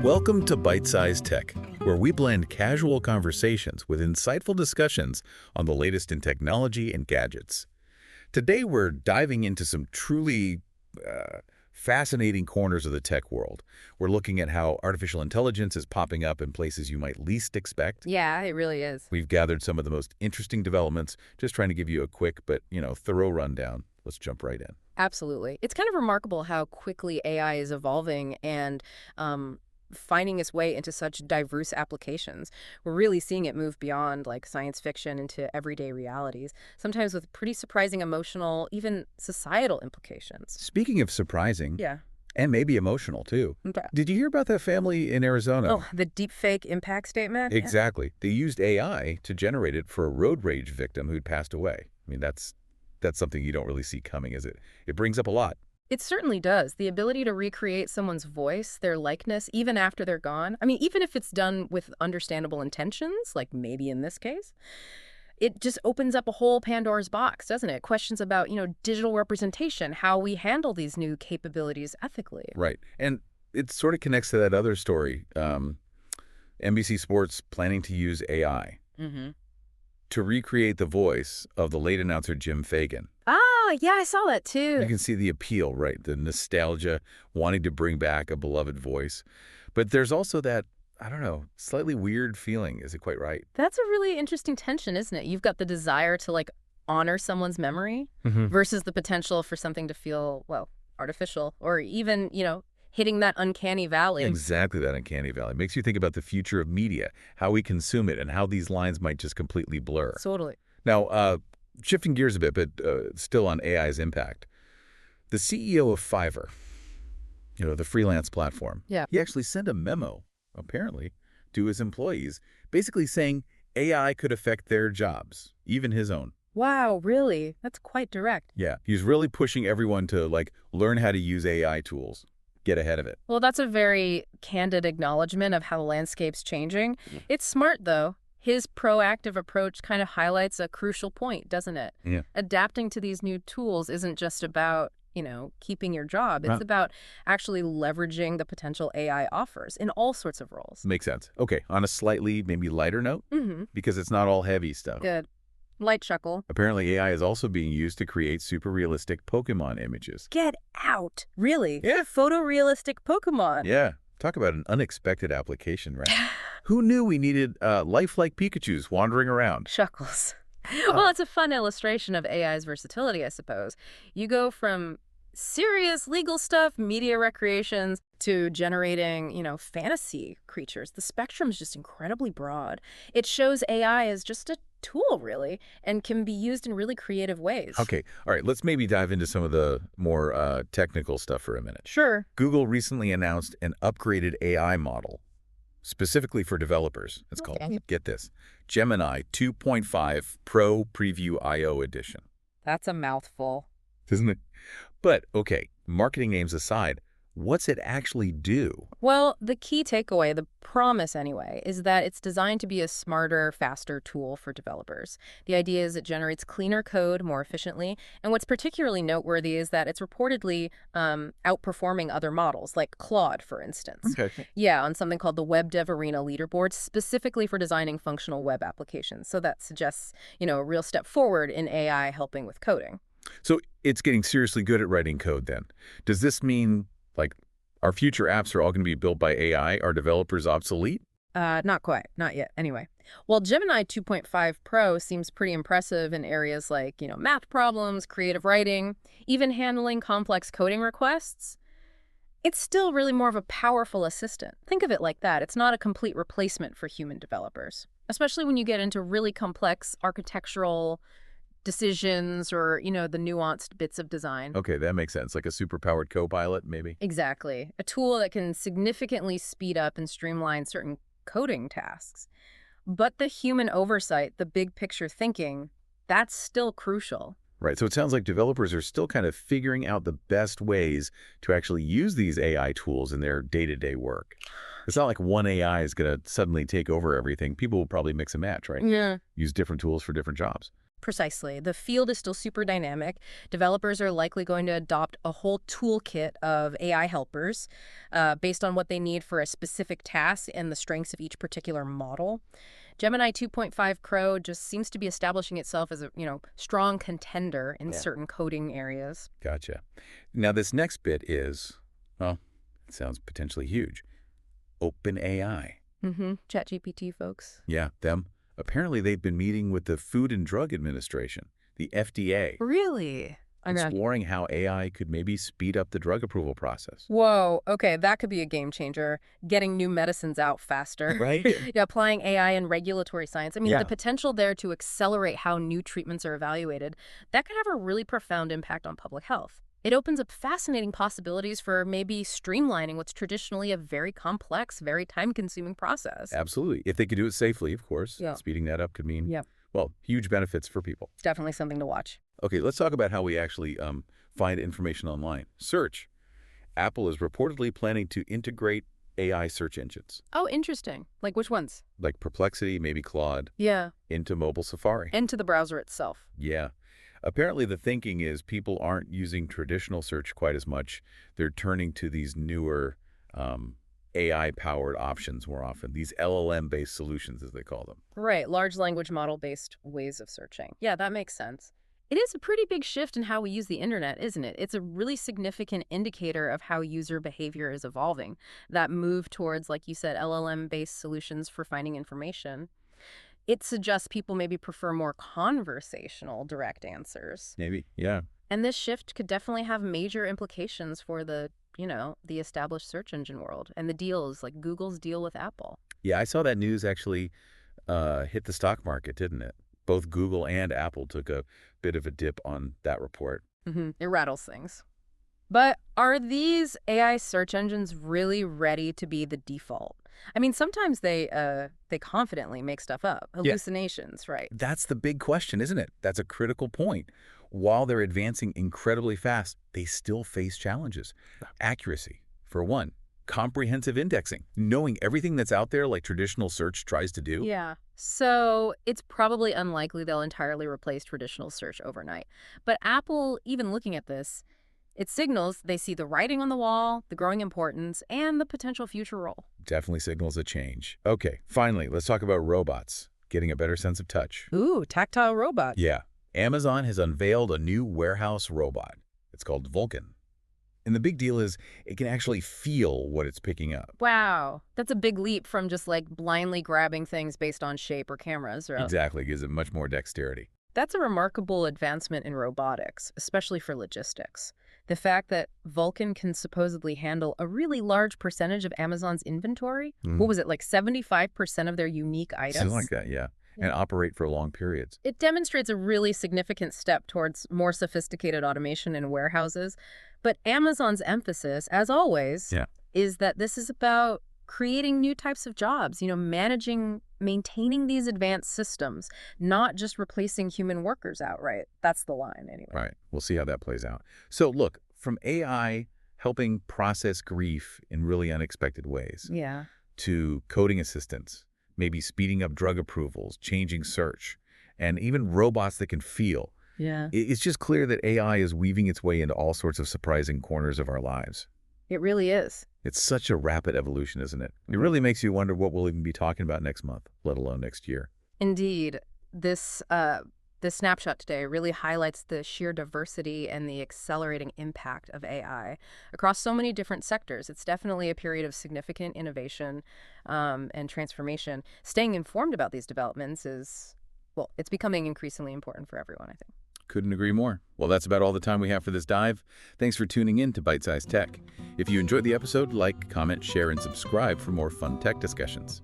Welcome to Byte-Sized Tech, where we blend casual conversations with insightful discussions on the latest in technology and gadgets. Today, we're diving into some truly fascinating corners of the tech world. We're looking at how artificial intelligence is popping up in places you might least expect. Yeah, it really is. We've gathered some of the most interesting developments, just trying to give you a quick but, thorough rundown. Let's jump right in. Absolutely. It's kind of remarkable how quickly AI is evolving and finding its way into such diverse applications. We're really seeing it move beyond like science fiction into everyday realities, sometimes with pretty surprising emotional, even societal implications. Speaking of surprising, Yeah. and maybe emotional too, Okay. did you hear about that family in Arizona? Oh, the deepfake impact statement? Exactly. They used AI to generate it for a road rage victim who'd passed away. I mean, that's something you don't really see coming, is it? It brings up a lot. It certainly does. The ability to recreate someone's voice, their likeness, even after they're gone. I mean, even if it's done with understandable intentions, like maybe in this case, it just opens up a whole Pandora's box, doesn't it? Questions about, digital representation, how we handle these new capabilities ethically. Right. And it sort of connects to that other story. NBC Sports planning to use AI to recreate the voice of the late announcer Jim Fagan. Ah, yeah, I saw that too. You can see the appeal, right? The nostalgia, wanting to bring back a beloved voice. But there's also that, I don't know, slightly weird feeling. Is it quite right? That's a really interesting tension, isn't it? You've got the desire to honor someone's memory versus the potential for something to feel, artificial or even, hitting that uncanny valley. Exactly, that uncanny valley. Makes you think about the future of media, how we consume it, and how these lines might just completely blur. Totally. Now, shifting gears a bit, but still on AI's impact. The CEO of Fiverr, the freelance platform, Yeah. he actually sent a memo, apparently, to his employees, basically saying AI could affect their jobs, even his own. Wow, really? That's quite direct. Yeah, he's really pushing everyone to, learn how to use AI tools, get ahead of it. Well, that's a very candid acknowledgement of how the landscape's changing. It's smart, though. His proactive approach kind of highlights a crucial point, doesn't it? Yeah. Adapting to these new tools isn't just about, keeping your job. It's about actually leveraging the potential AI offers in all sorts of roles. Makes sense. Okay, on a slightly maybe lighter note, because it's not all heavy stuff. Good. Light chuckle. Apparently, AI is also being used to create super realistic Pokemon images. Get out. Really? Yeah. Photorealistic Pokemon. Yeah. Talk about an unexpected application, right? Who knew we needed lifelike Pikachus wandering around? Chuckles. Well, it's a fun illustration of AI's versatility, I suppose. You go from serious legal stuff, media recreations, to generating, fantasy creatures. The spectrum's just incredibly broad. It shows AI as just a tool, really, and can be used in really creative ways. Okay. All right. Let's maybe dive into some of the more technical stuff for a minute. Sure. Google recently announced an upgraded AI model specifically for developers. It's called, get this, Gemini 2.5 Pro Preview I/O Edition. That's a mouthful. Isn't it? But, okay, marketing names aside, what's it actually do? Well, the key takeaway, the promise anyway, is that it's designed to be a smarter, faster tool for developers. The idea is it generates cleaner code more efficiently, and what's particularly noteworthy is that it's reportedly outperforming other models, like Claude, for instance. Okay. Yeah, on something called the Web Dev Arena leaderboard, specifically for designing functional web applications. So that suggests, a real step forward in AI helping with coding. So it's getting seriously good at writing code then. Does this mean, our future apps are all going to be built by AI? Are developers obsolete? Not quite. Not yet. Anyway. While Gemini 2.5 Pro seems pretty impressive in areas like, math problems, creative writing, even handling complex coding requests, it's still really more of a powerful assistant. Think of it like that. It's not a complete replacement for human developers, especially when you get into really complex architectural decisions or, the nuanced bits of design. Okay, that makes sense. Like a super-powered co-pilot, maybe? Exactly. A tool that can significantly speed up and streamline certain coding tasks. But the human oversight, the big picture thinking, that's still crucial. Right, so it sounds like developers are still kind of figuring out the best ways to actually use these AI tools in their day-to-day work. It's not like one AI is going to suddenly take over everything. People will probably mix and match, right? Yeah. Use different tools for different jobs. Precisely. The field is still super dynamic. Developers are likely going to adopt a whole toolkit of AI helpers based on what they need for a specific task and the strengths of each particular model. Gemini 2.5 Pro just seems to be establishing itself as a, strong contender in certain coding areas. Gotcha. Now, this next bit is, well, it sounds potentially huge. OpenAI. ChatGPT, folks. Yeah, them. Apparently, they've been meeting with the Food and Drug Administration, the FDA. Really? Exploring how AI could maybe speed up the drug approval process. Whoa, okay, that could be a game changer. Getting new medicines out faster. Right? Yeah, applying AI in regulatory science. I mean, the potential there to accelerate how new treatments are evaluated, that could have a really profound impact on public health. It opens up fascinating possibilities for maybe streamlining what's traditionally a very complex, very time-consuming process. Absolutely. If they could do it safely, of course. Yeah. Speeding that up could mean, well, huge benefits for people. It's definitely something to watch. Okay, let's talk about how we actually find information online. Search. Apple is reportedly planning to integrate AI search engines. Oh, interesting. Like which ones? Like Perplexity, maybe Claude. Yeah. Into mobile Safari. Into the browser itself. Yeah. Apparently, the thinking is people aren't using traditional search quite as much. They're turning to these newer AI-powered options more often, these LLM-based solutions, as they call them. Right, large language model-based ways of searching. Yeah, that makes sense. It is a pretty big shift in how we use the internet, isn't it? It's a really significant indicator of how user behavior is evolving. That move towards, like you said, LLM-based solutions for finding information. It suggests people maybe prefer more conversational direct answers. Maybe, yeah. And this shift could definitely have major implications for the established search engine world and the deals, like Google's deal with Apple. Yeah, I saw that news actually hit the stock market, didn't it? Both Google and Apple took a bit of a dip on that report. It rattles things. But are these AI search engines really ready to be the default? I mean, sometimes they confidently make stuff up. Hallucinations, right? That's the big question, isn't it? That's a critical point. While they're advancing incredibly fast, they still face challenges. Accuracy, for one. Comprehensive indexing, knowing everything that's out there like traditional search tries to do. Yeah. So it's probably unlikely they'll entirely replace traditional search overnight. But Apple, even looking at this, it signals they see the writing on the wall, the growing importance, and the potential future role. Definitely signals a change. Okay, finally, let's talk about robots, getting a better sense of touch. Ooh, tactile robot. Yeah. Amazon has unveiled a new warehouse robot. It's called Vulcan. And the big deal is it can actually feel what it's picking up. Wow. That's a big leap from just like blindly grabbing things based on shape or cameras. Exactly. It gives it much more dexterity. That's a remarkable advancement in robotics, especially for logistics. The fact that Vulcan can supposedly handle a really large percentage of Amazon's inventory. What was it, like 75% of their unique items? Something like that, yeah. And operate for long periods. It demonstrates a really significant step towards more sophisticated automation in warehouses. But Amazon's emphasis, as always, is that this is about creating new types of jobs, maintaining these advanced systems, not just replacing human workers outright. That's the line, anyway. Right. We'll see how that plays out. So, look, from AI helping process grief in really unexpected ways to coding assistance, maybe speeding up drug approvals, changing search, and even robots that can feel. It's just clear that AI is weaving its way into all sorts of surprising corners of our lives. It really is. It's such a rapid evolution, isn't it? It really makes you wonder what we'll even be talking about next month, let alone next year. Indeed. This snapshot today really highlights the sheer diversity and the accelerating impact of AI across so many different sectors. It's definitely a period of significant innovation and transformation. Staying informed about these developments is, well, it's becoming increasingly important for everyone, I think. Couldn't agree more. Well, that's about all the time we have for this dive. Thanks for tuning in to Byte-Sized Tech. If you enjoyed the episode, like, comment, share, and subscribe for more fun tech discussions.